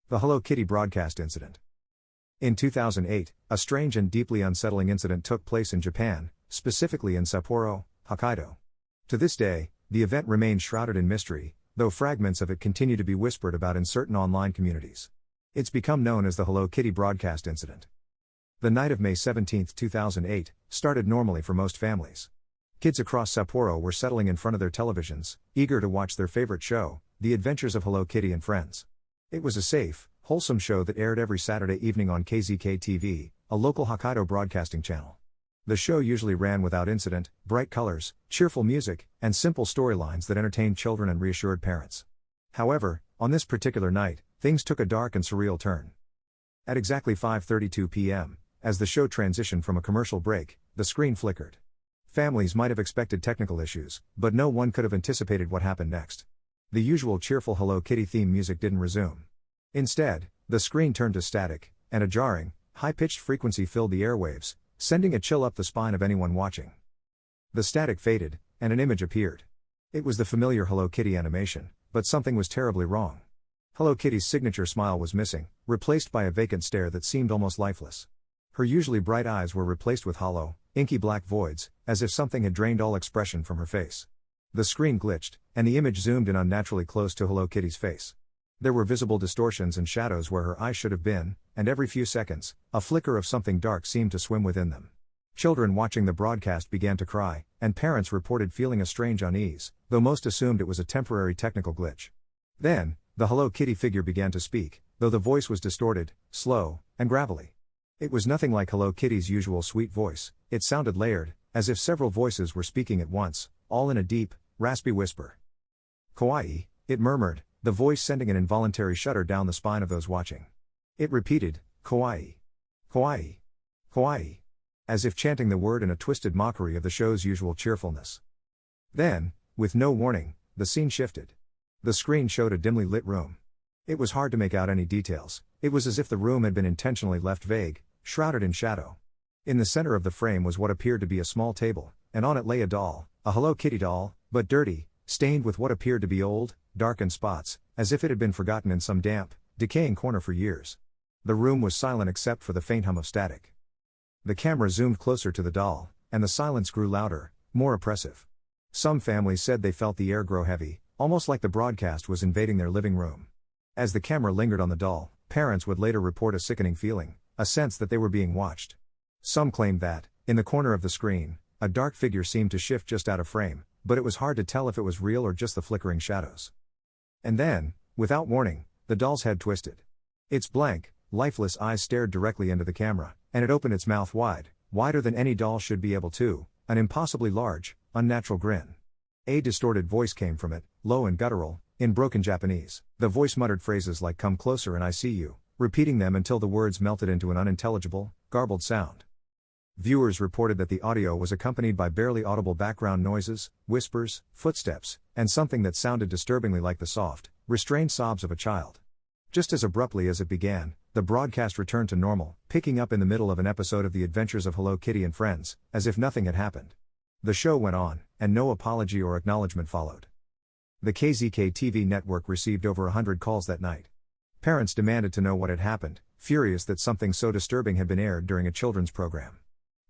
The Hello Kitty broadcast incident. In 2008, a strange and deeply unsettling incident took place in Japan, specifically in Sapporo, Hokkaido. To this day, the event remains shrouded in mystery, though fragments of it continue to be whispered about in certain online communities. It's become known as the Hello Kitty broadcast incident. The night of May 17, 2008, started normally for most families. Kids across Sapporo were settling in front of their televisions, eager to watch their favorite show, The Adventures of Hello Kitty and Friends. It was a safe, wholesome show that aired every Saturday evening on KZK-TV, a local Hokkaido broadcasting channel. The show usually ran without incident, bright colors, cheerful music, and simple storylines that entertained children and reassured parents. However, on this particular night, things took a dark and surreal turn. At exactly 5:32 p.m., as the show transitioned from a commercial break, the screen flickered. Families might have expected technical issues, but no one could have anticipated what happened next. The usual cheerful Hello Kitty theme music didn't resume. Instead, the screen turned to static, and a jarring, high-pitched frequency filled the airwaves, sending a chill up the spine of anyone watching. The static faded, and an image appeared. It was the familiar Hello Kitty animation, but something was terribly wrong. Hello Kitty's signature smile was missing, replaced by a vacant stare that seemed almost lifeless. Her usually bright eyes were replaced with hollow, inky black voids, as if something had drained all expression from her face. The screen glitched, and the image zoomed in unnaturally close to Hello Kitty's face. There were visible distortions and shadows where her eyes should have been, and every few seconds, a flicker of something dark seemed to swim within them. Children watching the broadcast began to cry, and parents reported feeling a strange unease, though most assumed it was a temporary technical glitch. Then, the Hello Kitty figure began to speak, though the voice was distorted, slow, and gravelly. It was nothing like Hello Kitty's usual sweet voice. It sounded layered, as if several voices were speaking at once, all in a deep, raspy whisper. "Kawaii," it murmured, the voice sending an involuntary shudder down the spine of those watching. It repeated, "Kawaii. Kawaii. Kawaii," as if chanting the word in a twisted mockery of the show's usual cheerfulness. Then, with no warning, the scene shifted. The screen showed a dimly lit room. It was hard to make out any details. It was as if the room had been intentionally left vague, shrouded in shadow. In the center of the frame was what appeared to be a small table, and on it lay a doll, a Hello Kitty doll, but dirty, stained with what appeared to be old, darkened spots, as if it had been forgotten in some damp, decaying corner for years. The room was silent except for the faint hum of static. The camera zoomed closer to the doll, and the silence grew louder, more oppressive. Some families said they felt the air grow heavy, almost like the broadcast was invading their living room. As the camera lingered on the doll, parents would later report a sickening feeling, a sense that they were being watched. Some claimed that, in the corner of the screen, a dark figure seemed to shift just out of frame, but it was hard to tell if it was real or just the flickering shadows. And then, without warning, the doll's head twisted. Its blank, lifeless eyes stared directly into the camera, and it opened its mouth wide, wider than any doll should be able to, an impossibly large, unnatural grin. A distorted voice came from it, low and guttural, in broken Japanese. The voice muttered phrases like "come closer and I see you," repeating them until the words melted into an unintelligible, garbled sound. Viewers reported that the audio was accompanied by barely audible background noises, whispers, footsteps, and something that sounded disturbingly like the soft, restrained sobs of a child. Just as abruptly as it began, the broadcast returned to normal, picking up in the middle of an episode of The Adventures of Hello Kitty and Friends, as if nothing had happened. The show went on, and no apology or acknowledgement followed. The KZK-TV network received over 100 calls that night. Parents demanded to know what had happened, furious that something so disturbing had been aired during a children's program.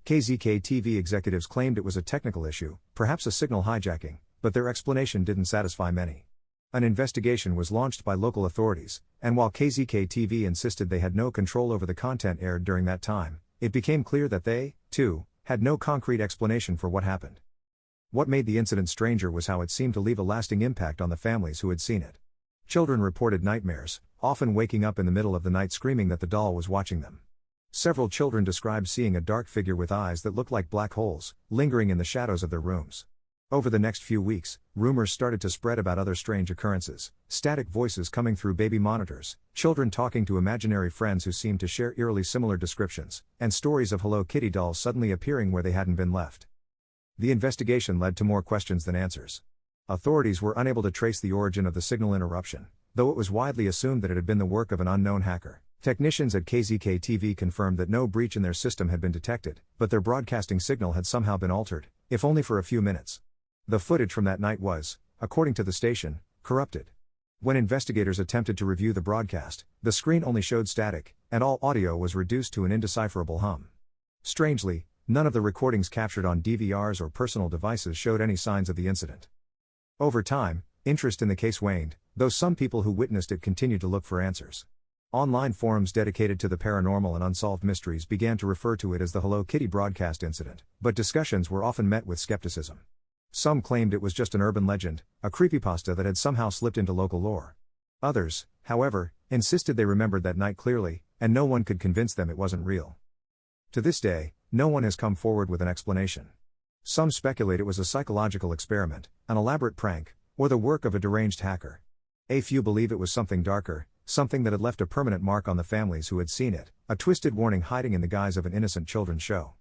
KZK-TV executives claimed it was a technical issue, perhaps a signal hijacking, but their explanation didn't satisfy many. An investigation was launched by local authorities, and while KZK-TV insisted they had no control over the content aired during that time, it became clear that they, too, had no concrete explanation for what happened. What made the incident stranger was how it seemed to leave a lasting impact on the families who had seen it. Children reported nightmares, often waking up in the middle of the night screaming that the doll was watching them. Several children described seeing a dark figure with eyes that looked like black holes, lingering in the shadows of their rooms. Over the next few weeks, rumors started to spread about other strange occurrences, static voices coming through baby monitors, children talking to imaginary friends who seemed to share eerily similar descriptions, and stories of Hello Kitty dolls suddenly appearing where they hadn't been left. The investigation led to more questions than answers. Authorities were unable to trace the origin of the signal interruption, though it was widely assumed that it had been the work of an unknown hacker. Technicians at KZK-TV confirmed that no breach in their system had been detected, but their broadcasting signal had somehow been altered, if only for a few minutes. The footage from that night was, according to the station, corrupted. When investigators attempted to review the broadcast, the screen only showed static, and all audio was reduced to an indecipherable hum. Strangely, none of the recordings captured on DVRs or personal devices showed any signs of the incident. Over time, interest in the case waned, though some people who witnessed it continued to look for answers. Online forums dedicated to the paranormal and unsolved mysteries began to refer to it as the Hello Kitty broadcast incident, but discussions were often met with skepticism. Some claimed it was just an urban legend, a creepypasta that had somehow slipped into local lore. Others, however, insisted they remembered that night clearly, and no one could convince them it wasn't real. To this day, no one has come forward with an explanation. Some speculate it was a psychological experiment, an elaborate prank, or the work of a deranged hacker. A few believe it was something darker, something that had left a permanent mark on the families who had seen it, a twisted warning hiding in the guise of an innocent children's show.